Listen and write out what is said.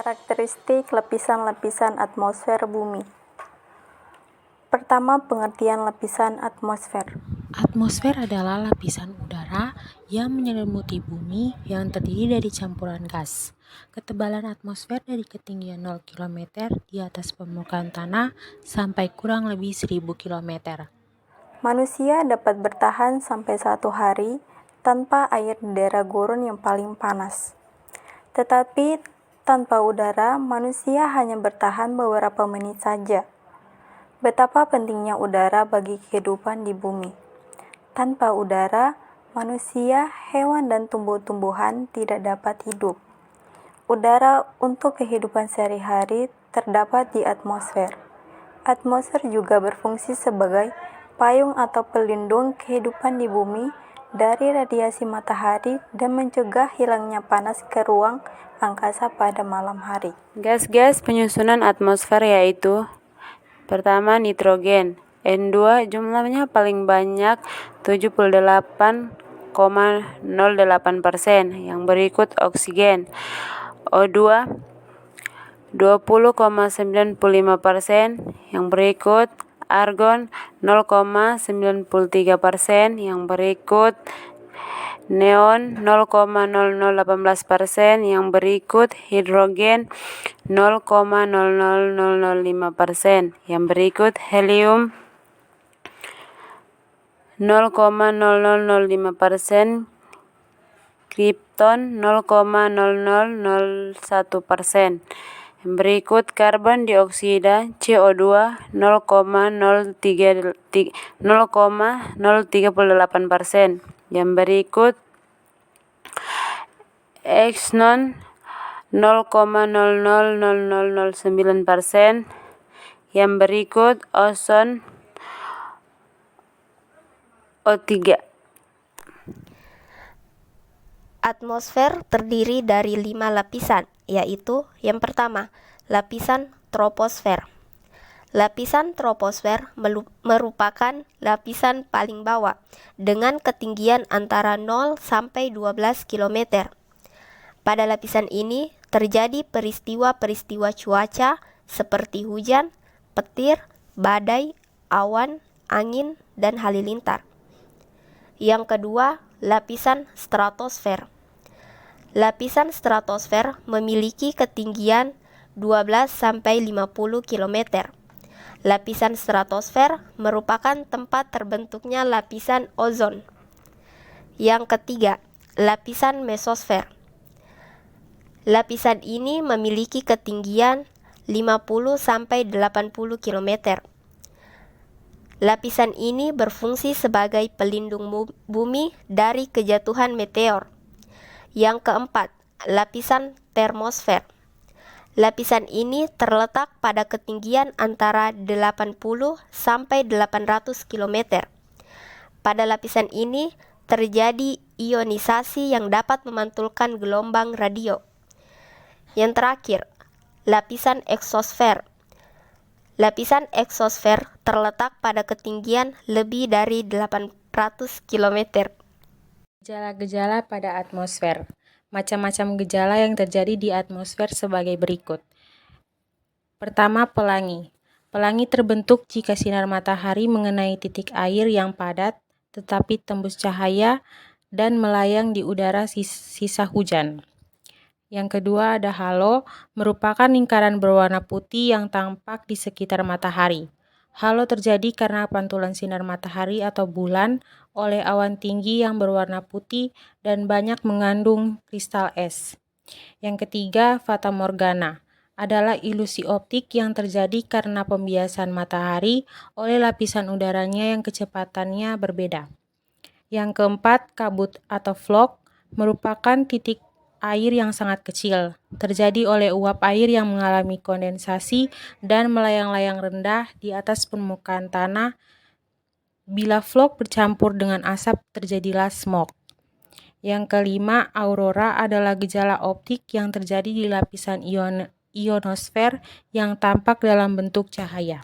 Karakteristik lapisan-lapisan atmosfer bumi. Pertama, pengertian lapisan atmosfer. Atmosfer adalah lapisan udara yang menyelimuti bumi yang terdiri dari campuran gas. Ketebalan atmosfer dari ketinggian 0 km di atas permukaan tanah sampai kurang lebih 1000 km. Manusia dapat bertahan sampai 1 hari tanpa air di daerah gurun yang paling panas. Tetapi tanpa udara, manusia hanya bertahan beberapa menit saja. Betapa pentingnya udara bagi kehidupan di bumi. Tanpa udara, manusia, hewan, dan tumbuh-tumbuhan tidak dapat hidup. Udara untuk kehidupan sehari-hari terdapat di atmosfer. Atmosfer juga berfungsi sebagai payung atau pelindung kehidupan di bumi dari radiasi matahari dan mencegah hilangnya panas ke ruang angkasa pada malam hari. Gas-gas penyusunan atmosfer yaitu: pertama, nitrogen. N2 jumlahnya paling banyak 78,08%. Yang berikut oksigen. O2 20,95%. Yang berikut argon 0,93%. Yang berikut neon 0,0018%, yang berikut hidrogen 0,0005%, yang berikut helium 0,0005%, kripton 0,0001%, yang berikut karbon dioksida CO2 0,038%, yang berikut xenon 0,0009%, yang berikut ozon O3. Atmosfer terdiri dari 5 lapisan, yaitu yang pertama, lapisan troposfer. Lapisan troposfer merupakan lapisan paling bawah dengan ketinggian antara 0 sampai 12 km. Pada lapisan ini terjadi peristiwa-peristiwa cuaca seperti hujan, petir, badai, awan, angin, dan halilintar. Yang kedua, lapisan stratosfer. Lapisan stratosfer memiliki ketinggian 12 sampai 50 km. Lapisan stratosfer merupakan tempat terbentuknya lapisan ozon. Yang ketiga, lapisan mesosfer. Lapisan ini memiliki ketinggian 50 sampai 80 km. Lapisan ini berfungsi sebagai pelindung bumi dari kejatuhan meteor. Yang keempat, lapisan termosfer. Lapisan ini terletak pada ketinggian antara 80 sampai 800 km. Pada lapisan ini terjadi ionisasi yang dapat memantulkan gelombang radio. Yang terakhir, lapisan eksosfer. Lapisan eksosfer terletak pada ketinggian lebih dari 800 km. Gejala-gejala pada atmosfer. Macam-macam gejala yang terjadi di atmosfer sebagai berikut. Pertama, pelangi. Pelangi terbentuk jika sinar matahari mengenai titik air yang padat tetapi tembus cahaya dan melayang di udara sisa hujan. Yang kedua ada halo, merupakan lingkaran berwarna putih yang tampak di sekitar matahari. Halo terjadi karena pantulan sinar matahari atau bulan oleh awan tinggi yang berwarna putih dan banyak mengandung kristal es. Yang ketiga, fata morgana, adalah ilusi optik yang terjadi karena pembiasan matahari oleh lapisan udaranya yang kecepatannya berbeda. Yang keempat, kabut atau fog, merupakan titik air yang sangat kecil, terjadi oleh uap air yang mengalami kondensasi dan melayang-layang rendah di atas permukaan tanah. Bila fog bercampur dengan asap, terjadilah smog. Yang kelima, aurora adalah gejala optik yang terjadi di lapisan ionosfer yang tampak dalam bentuk cahaya.